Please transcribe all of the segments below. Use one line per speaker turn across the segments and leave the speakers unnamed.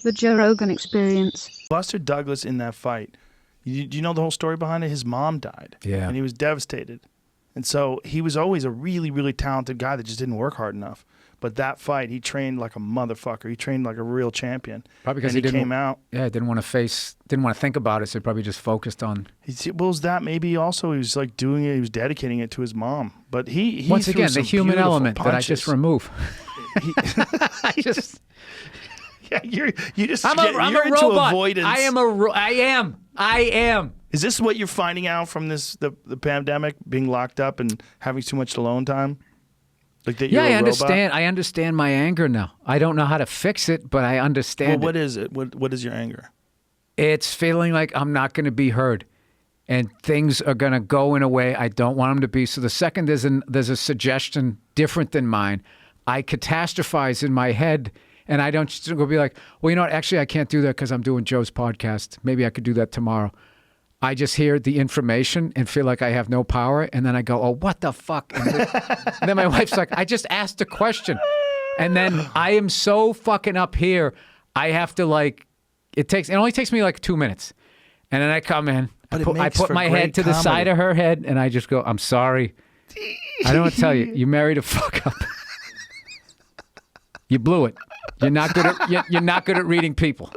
The Joe Rogan Experience.
Buster Douglas in that fight, do you know the whole story behind it? His mom died.
Yeah.
And he was devastated. And so he was always a really, really talented guy that just didn't work hard enough. But that fight, he trained like a motherfucker. He trained like a real champion.
Probably because
he
didn't
came out.
Yeah, didn't want to think about it, so he probably just focused on.
Well, was that maybe also he was like doing it, he was dedicating it to his mom. But he
once
threw
again,
some
the human
beautiful
element
punches.
that I just remove.
I just. Yeah, you're
I'm a
into
robot.
avoidance.
I am.
Is this what you're finding out from the pandemic, being locked up and having too much alone time? Like that you're a
I
robot?
understand. I understand my anger now. I don't know how to fix it, but I understand.
Well, what is it? What is your anger?
It's feeling like I'm not going to be heard, and things are going to go in a way I don't want them to be. So the second there's a suggestion different than mine, I catastrophize in my head. And I don't just go be like, well, you know what? Actually, I can't do that because I'm doing Joe's podcast. Maybe I could do that tomorrow. I just hear the information and feel like I have no power. And then I go, oh, what the fuck? And then my wife's like, I just asked a question. And then I am so fucking up here. I have to it only takes me like 2 minutes. And then I come in, I put my head to the side of her head and I just go, I'm sorry. I don't want to tell you, you married a fuck up. You blew it. You're not good at reading people.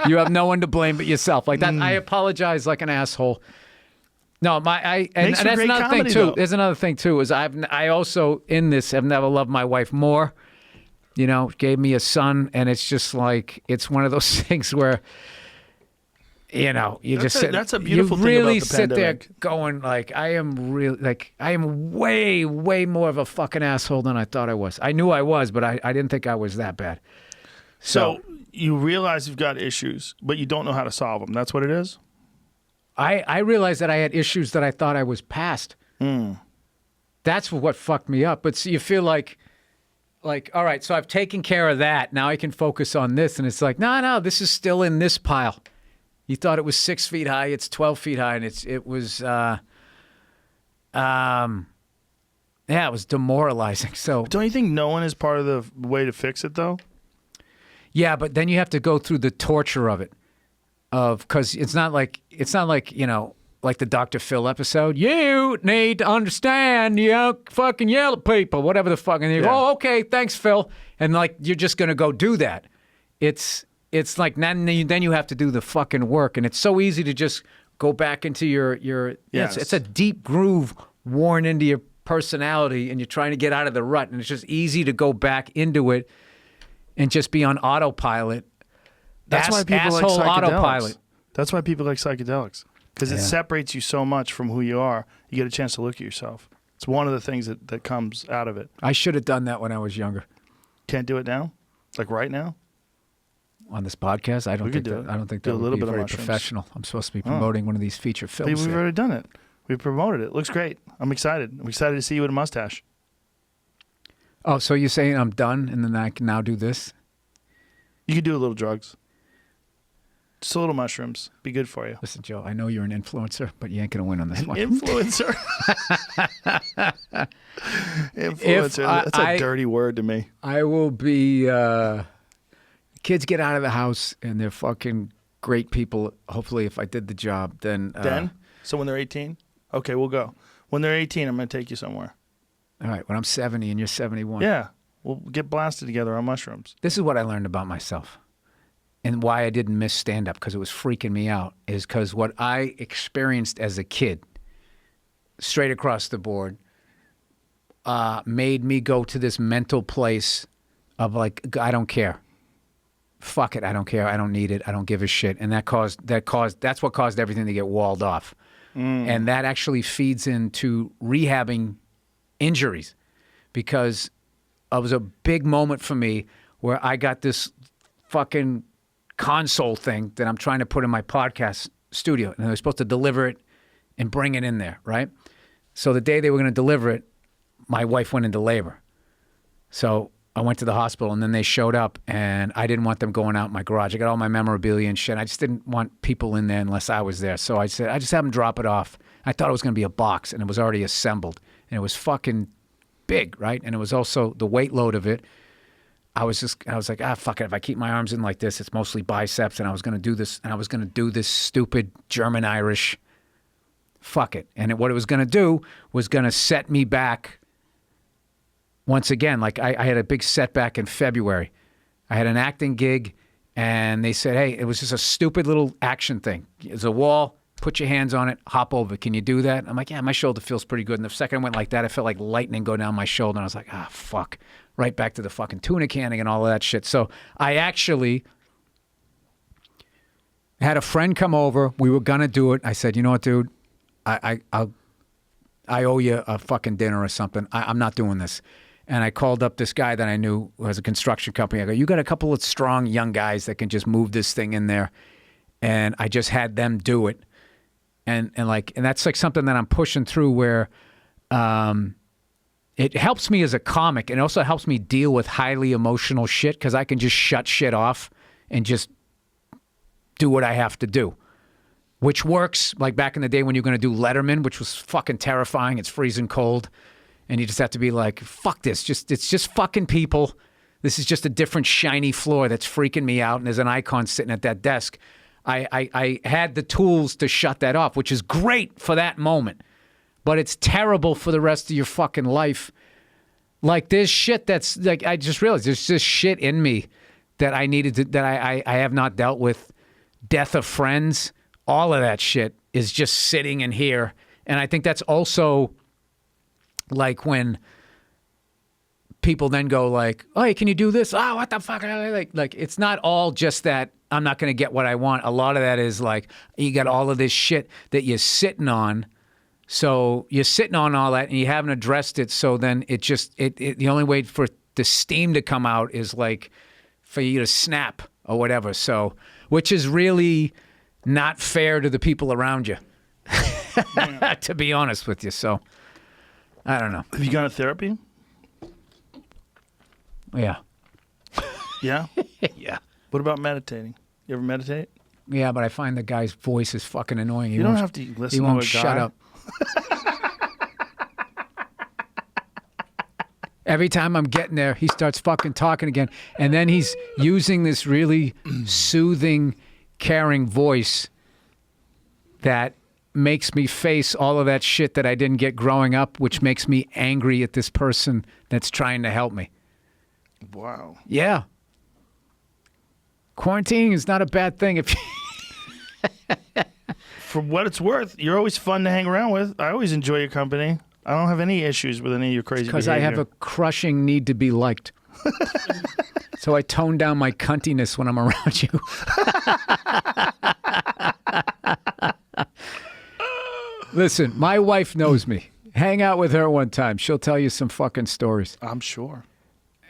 You have no one to blame but yourself. Like that, I apologize like an asshole. No, and that's another thing too. There's another thing too. Is I also in this have never loved my wife more. You know, gave me a son, and it's just like it's one of those things where. You know,
that's a beautiful thing
really
about the
sit
pandemic.
there going like, I am way, way more of a fucking asshole than I thought I was. I knew I was, but I didn't think I was that bad.
So you realize you've got issues, but you don't know how to solve them. That's what it is?
I realized that I had issues that I thought I was past. That's what fucked me up. But so you feel like, all right, so I've taken care of that. Now I can focus on this. And it's like, no, this is still in this pile. You thought it was 6 feet high. It's 12 feet high, and it was demoralizing. So
don't you think knowing is part of the way to fix it, though?
Yeah, but then you have to go through the torture of it, because it's not like you know, like the Dr. Phil episode. You need to understand. You fucking yell at people, whatever the fuck, and you go, oh, okay, thanks, Phil, and like you're just gonna go do that. It's like then you have to do the fucking work, and it's so easy to just go back into your
yes.
It's a deep groove worn into your personality, and you're trying to get out of the rut, and it's just easy to go back into it and just be on autopilot.
That's why people like
asshole
psychedelics.
autopilot.
That's why people like psychedelics, because it separates you so much from who you are. You get a chance to look at yourself. It's one of the things that comes out of it.
I should have done that when I was younger.
Can't do it now, like right now.
On this podcast, I don't think that would be very professional. I'm supposed to be promoting one of these feature films.
We've already done it. We promoted it. Looks great. I'm excited. I'm excited to see you with a mustache.
Oh, so you're saying I'm done, and then I can now do this?
You could do a little drugs. Just a little mushrooms. Be good for you.
Listen, Joe, I know you're an influencer, but you ain't going to win on this one.
Influencer? Influencer. That's a dirty word to me.
I will be... kids get out of the house, and they're fucking great people. Hopefully, if I did the job, then...
So when they're 18? Okay, we'll go. When they're 18, I'm going to take you somewhere.
All right, when I'm 70 and you're 71.
Yeah, we'll get blasted together on mushrooms.
This is what I learned about myself, and why I didn't miss stand-up, because it was freaking me out, is because what I experienced as a kid, straight across the board, made me go to this mental place of like, I don't care. Fuck it, I don't care. I don't need it. I don't give a shit. And that's what caused everything to get walled off. And that actually feeds into rehabbing injuries, because it was a big moment for me where I got this fucking console thing that I'm trying to put in my podcast studio, and I was supposed to deliver it and bring it in there, right? So the day they were going to deliver it, my wife went into labor. So I went to the hospital, and then they showed up, and I didn't want them going out in my garage. I got all my memorabilia and shit. I just didn't want people in there unless I was there. So I said, I just had them drop it off. I thought it was going to be a box, and it was already assembled. And it was fucking big, right? And it was also the weight load of it. I was like, fuck it. If I keep my arms in like this, it's mostly biceps, and I was going to do this, and I was going to do this stupid German-Irish. Fuck it. And what it was going to do was going to set me back once again. Like I had a big setback in February. I had an acting gig, and they said, hey, it was just a stupid little action thing. There's a wall. Put your hands on it, hop over. Can you do that? I'm like, yeah, my shoulder feels pretty good. And the second I went like that, I felt like lightning go down my shoulder. And I was like, fuck. Right back to the fucking tuna canning and all of that shit. So I actually had a friend come over. We were going to do it. I said, you know what, dude? I owe you a fucking dinner or something. I'm not doing this. And I called up this guy that I knew who has a construction company. I go, you got a couple of strong young guys that can just move this thing in there. And I just had them do it. And that's like something that I'm pushing through where it helps me as a comic, and it also helps me deal with highly emotional shit because I can just shut shit off and just do what I have to do, which works. Like back in the day when you're going to do Letterman, which was fucking terrifying. It's freezing cold, and you just have to be like, fuck this. It's just fucking people. This is just a different shiny floor that's freaking me out, and there's an icon sitting at that desk. I had the tools to shut that off, which is great for that moment, but it's terrible for the rest of your fucking life. Like there's shit that's like, I just realized there's just shit in me that I needed to, that I have not dealt with. Death of friends, all of that shit is just sitting in here. And I think that's also like when people then go like, oh, hey, can you do this? Oh, what the fuck? Like it's not all just that I'm not going to get what I want. A lot of that is like you got all of this shit that you're sitting on. So you're sitting on all that and you haven't addressed it. So then it just, the only way for the steam to come out is like for you to snap or whatever. So, which is really not fair to the people around you, to be honest with you. So I don't know.
Have you gone to therapy?
Yeah.
Yeah?
Yeah.
What about meditating? You ever meditate?
Yeah, but I find the guy's voice is fucking annoying.
You don't have to listen
He won't
to a guy.
shut up. Every time I'm getting there, he starts fucking talking again. And then he's using this really soothing, caring voice that makes me face all of that shit that I didn't get growing up, which makes me angry at this person that's trying to help me.
Wow.
Yeah. Quarantining is not a bad thing if
For what it's worth, you're always fun to hang around with. I always enjoy your company. I don't have any issues with any of your crazy behavior.
because I have a crushing need to be liked. So I tone down my cuntiness when I'm around you. Listen, my wife knows me. Hang out with her one time. She'll tell you some fucking stories.
I'm sure.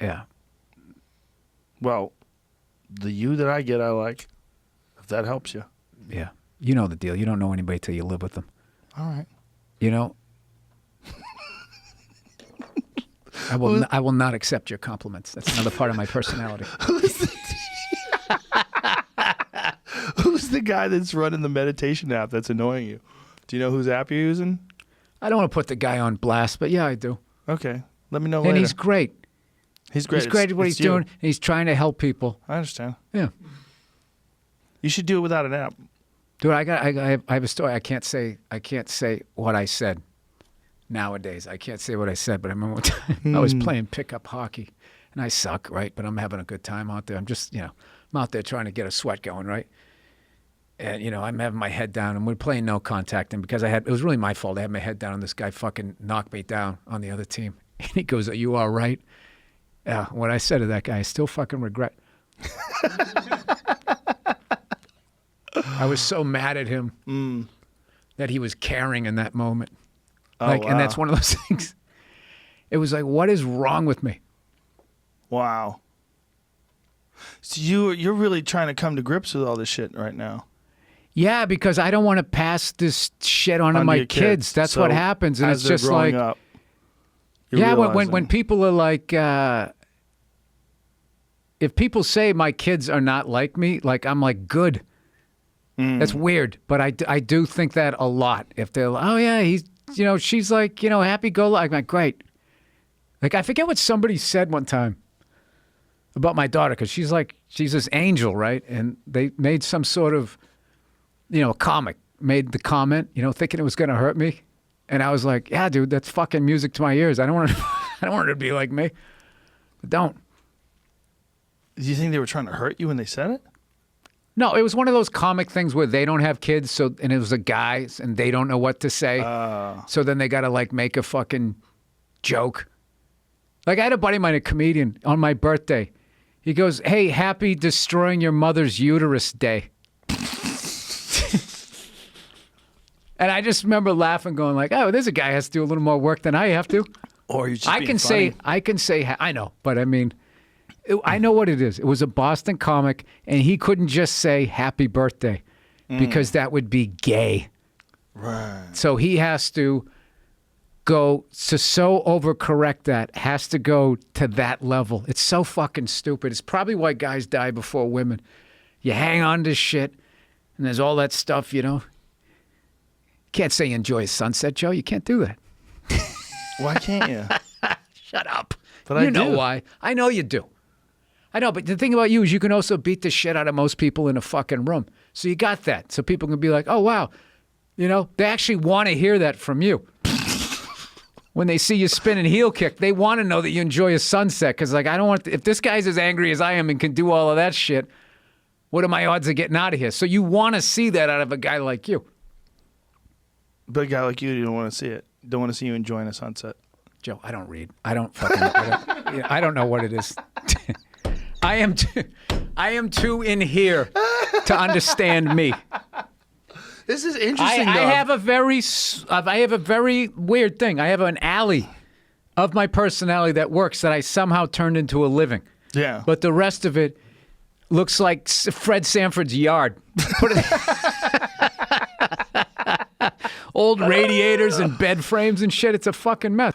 Yeah.
Well, the you that I get, I like. If that helps you.
Yeah. You know the deal. You don't know anybody till you live with them.
All right.
You know? I will not accept your compliments. That's another part of my personality.
Who's the guy that's running the meditation app that's annoying you? Do you know whose app you're using?
I don't want to put the guy on blast, but yeah, I do.
Okay. Let me know
And
later.
he's great.
He's great.
He's great at what he's doing. And he's trying to help people.
I understand.
Yeah.
You should do it without an app.
Dude, I have a story. I can't say what I said nowadays. I can't say what I said, but I remember one time I was playing pickup hockey, and I suck, right? But I'm having a good time out there. I'm just, I'm out there trying to get a sweat going, right? And, I'm having my head down, and we're playing no contact. And because it was really my fault. I had my head down, and this guy fucking knocked me down on the other team. And he goes, "Are you all right?" Yeah. What I said to that guy, I still fucking regret. I was so mad at him that he was caring in that moment.
Wow.
And that's one of those things. It was like, what is wrong with me?
Wow. So you're really trying to come to grips with all this shit right now.
Yeah, because I don't want to pass this shit on to my
your
kids. That's
So
what happens. And
as
it's
they're
just
growing
like,
up, you're
yeah, when
realizing-
people are like, if people say my kids are not like me, like I'm like, good. That's weird. But I do think that a lot. If they're like, oh yeah, he's, she's like, happy go lucky. I'm like, great. Like, I forget what somebody said one time about my daughter because she's this angel, right? And they made some sort of, a comic made the comment, thinking it was going to hurt me. And I was like, yeah, dude, that's fucking music to my ears. I don't want her to be like me. But don't.
Do you think they were trying to hurt you when they said it?
No, it was one of those comic things where they don't have kids, and it was a guy, and they don't know what to say. So then they got to make a fucking joke. Like I had a buddy of mine, a comedian, on my birthday. He goes, "Hey, happy destroying your mother's uterus day." And I just remember laughing, going like, "Oh, there's a guy who has to do a little more work than I have to."
Or you just
I can say, I know, but I mean, I know what it is. It was a Boston comic, and he couldn't just say happy birthday because that would be gay.
Right.
So he has to go to so overcorrect that, has to go to that level. It's so fucking stupid. It's probably why guys die before women. You hang on to shit, and there's all that stuff, Can't say enjoy sunset, Joe. You can't do that.
Why can't you?
Shut up.
But
you know why. I know you do. I know, but the thing about you is you can also beat the shit out of most people in a fucking room. So you got that. So people can be like, oh, wow. They actually want to hear that from you. When they see you spin and heel kick, they want to know that you enjoy a sunset. Because, I don't want if this guy's as angry as I am and can do all of that shit, what are my odds of getting out of here? So you want to see that out of a guy like you.
But a guy like you don't want to see it. Don't want to see you enjoying a sunset.
Joe, I don't read. I don't know what it is. I am too in here to understand me.
This is interesting.
I have a very weird thing. I have an alley of my personality that works that I somehow turned into a living.
Yeah.
But the rest of it looks like Fred Sanford's yard. Old radiators and bed frames and shit. It's a fucking mess.